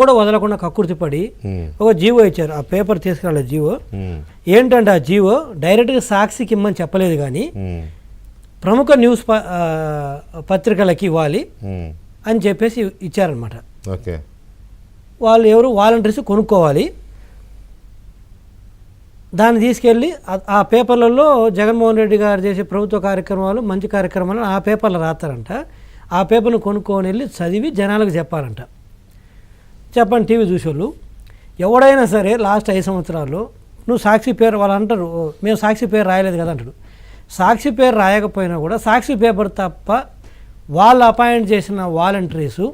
కూడా వదలకుండా కక్కుర్తిపడి ఒక జీవో ఇచ్చారు. ఆ పేపర్ తీసుకురాలేదు జీవో. ఏంటంటే ఆ జీవో డైరెక్ట్గా సాక్షికి ఇమ్మని చెప్పలేదు, కానీ ప్రముఖ న్యూస్ పత్రికలకి ఇవ్వాలి అని చెప్పేసి ఇచ్చారనమాట. వాళ్ళు ఎవరు వాలంటీర్స్ కొనుక్కోవాలి, దాన్ని తీసుకెళ్ళి ఆ పేపర్లలో జగన్మోహన్ రెడ్డి గారు చేసే ప్రభుత్వ కార్యక్రమాలు, మంచి కార్యక్రమాలు ఆ పేపర్లో రాస్తారంట. ఆ పేపర్ను కొనుక్కొని వెళ్ళి చదివి జనాలకు చెప్పాలంట. చెప్పండి టీవీ చూసేవాళ్ళు ఎవడైనా సరే లాస్ట్ 5 సంవత్సరాల్లో నువ్వు సాక్షి పేరు, వాళ్ళు అంటారు మేము సాక్షి పేరు రాయలేదు కదా అంటాడు. సాక్షి పేరు రాయకపోయినా కూడా సాక్షి పేపర్ తప్ప వాళ్ళు అపాయింట్ చేసిన వాలంటీర్సు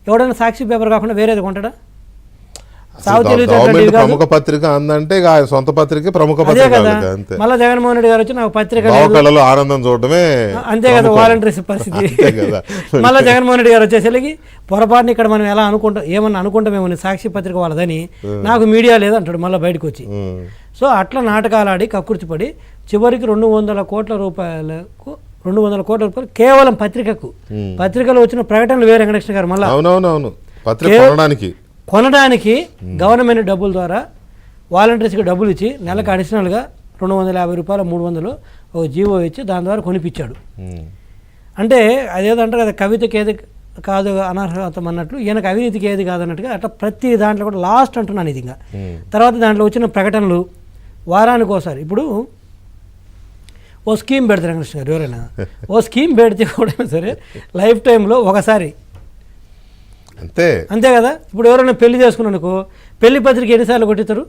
ఎవడైనా సాక్షి పేపర్ కాకుండా వేరేది కొంటాడా? ప్రముఖ పత్రిక అందంటే సొంత పత్రిక ప్రముఖ పత్రిక. మళ్ళీ జగన్మోహన్ రెడ్డి గారు వచ్చి నాకు పత్రిక ఆనందం చూడటమే అంతే కదా వాలంటీర్స్ పరిస్థితి. మళ్ళీ జగన్మోహన్ రెడ్డి గారు వచ్చేసరికి పొరపాటుని ఇక్కడ మనం ఎలా అనుకుంటాం, ఏమన్నా అనుకుంటామేమో సాక్షి పత్రిక వాళ్ళదని, నాకు మీడియా లేదంటాడు మళ్ళీ బయటకు వచ్చి. సో అట్లా నాటకాలు ఆడి కక్కుర్తిపడి చివరికి 200 కోట్ల రూపాయలకు కేవలం పత్రికలో వచ్చిన ప్రకటనలు వేరే వెంకటేశ్వర గారు మళ్ళీ కొనడానికి గవర్నమెంట్ డబ్బుల ద్వారా వాలంటీర్స్కి డబ్బులు ఇచ్చి నెలకు అడిషనల్గా 250 రూపాయలు 300 ఒక జీవో ఇచ్చి దాని ద్వారా కొనిపించాడు. అంటే అదేదంటారు కదా, కవితకి ఏది కాదు అనర్హతం అన్నట్లు ఈయనకు అవినీతికి ఏది కాదన్నట్టుగా అట్లా ప్రతి దాంట్లో కూడా లాస్ట్ అంటున్నాను ఇది. ఇంకా తర్వాత దాంట్లో వచ్చిన ప్రకటనలు వారానికి ఒకసారి. ఇప్పుడు ఓ స్కీమ్ పెడతారు వెంకటేశ్వర గారు, ఎవరైనా ఓ స్కీమ్ పెడితే కూడా సరే లైఫ్ టైంలో ఒకసారి అంతే కదా. ఇప్పుడు ఎవరైనా పెళ్లి చేసుకున్నానుకో పెళ్లి పత్రిక ఎన్నిసార్లు కొట్టిస్తారు?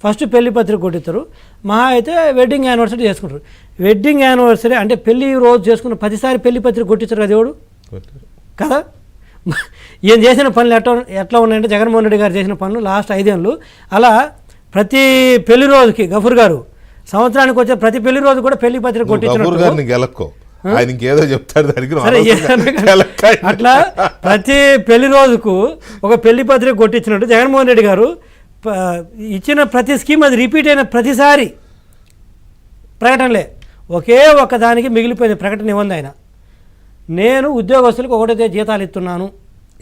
ఫస్ట్ పెళ్లి పత్రిక కొట్టిస్తారు, మహా అయితే వెడ్డింగ్ యానివర్సరీ చేసుకుంటారు. వెడ్డింగ్ యానివర్సరీ అంటే పెళ్లి రోజు చేసుకున్న 10సారి పెళ్లి పత్రిక కొట్టించారు కదా ఎవడు కదా. ఈయన చేసిన పనులు ఎట్లా ఉన్నాయంటే జగన్మోహన్ రెడ్డి గారు చేసిన పనులు లాస్ట్ 5 ఏళ్ళు అలా ప్రతి పెళ్లి రోజుకి గఫూర్ గారు సంవత్సరానికి వచ్చే ప్రతి పెళ్లి రోజు కూడా పెళ్లి పత్రిక కొట్టించారు. ఏదో చెప్తాడు అట్లా ప్రతి పెళ్లి రోజుకు ఒక పెళ్లి పత్రిక కొట్టించినట్టు జగన్మోహన్ రెడ్డి గారు ఇచ్చిన ప్రతి స్కీమ్ అది రిపీట్ అయిన ప్రతిసారి ప్రకటనలే. ఒకే ఒక్క దానికి మిగిలిపోయిన ప్రకటన ఇవ్వండి ఆయన, నేను ఉద్యోగస్తులకు ఒకటే జీతాలు ఇస్తున్నాను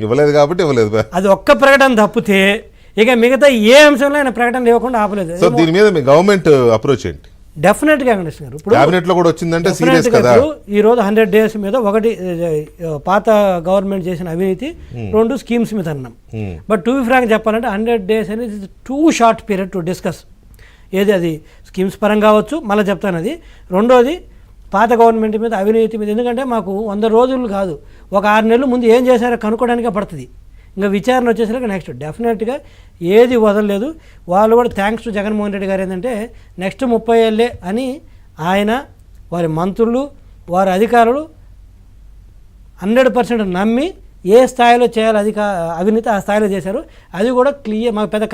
ఇవ్వలేదు కాబట్టి ఇవ్వలేదు. అది ఒక్క ప్రకటన తప్పితే ఇక మిగతా ఏ అంశంలో ఆయన ప్రకటన ఇవ్వకుండా ఆపలేదు. సో దీని మీద మీ గవర్నమెంట్ అప్రోచ్ ఏంటి? డెఫినెట్గా వెంకటేశ్వర గారు ఇప్పుడు క్యాబినెట్ లో కూడా వచ్చిందంటే సీరియస్ కదా. ఈ రోజు 100 days మీద ఒకటి పాత గవర్నమెంట్ చేసిన అవినీతి, 2 స్కీమ్స్ మీద అన్నాం. బట్ టు బి ఫ్రాంక్ చెప్పాలంటే 100 days అనేది two short period to discuss. ఏది అది స్కీమ్స్ పరంగా కావచ్చు, మళ్ళీ చెప్తాను అది. రెండోది పాత గవర్నమెంట్ మీద అవినీతి మీద, ఎందుకంటే మాకు 100 రోజులు కాదు, ఒక 6 నెలలు ముందు ఏం చేశారో కనుక్కోవడానికే పడుతుంది. ఇంకా విచారణ వచ్చేసరికి నెక్స్ట్ డెఫినెట్గా ఏది వదలలేదు. వాళ్ళు కూడా థ్యాంక్స్ టు జగన్మోహన్ రెడ్డి గారు ఏంటంటే నెక్స్ట్ 30 ఏళ్ళే అని ఆయన, వారి మంత్రులు, వారి అధికారులు 100% నమ్మి ఏ స్థాయిలో చేయాలి అవినీతి ఆ స్థాయిలో చేశారు. అది కూడా క్లియర్, మాకు పెద్ద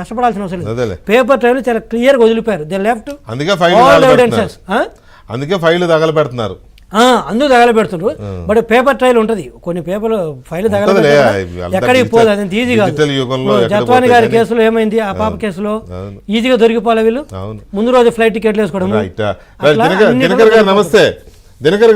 కష్టపడాల్సిన అవసరం లేదు. పేపర్ ట్రైల్ చాలా క్లియర్గా వదిలిపోయారు. They left all evidences. అందుకే ఫైల్ తగలబెడుతున్నారు, అందుకు తగలబెడుతున్నారు. బట్ పేపర్ ట్రైల్ ఉంటుంది, కొన్ని పేపర్లు ఫైల్ తగలబెట్టారు, ఎక్కడికి పోదు, అది ఈజీ కాదు. జత్వాని గారి కేసులో ఏమైంది, ఆ పాప కేసులో ఈజీగా దొరికిపోలే వీళ్ళు. ముందు రోజు ఫ్లైట్ టికెట్లు వేసుకోవడం. నమస్తే దినకర్.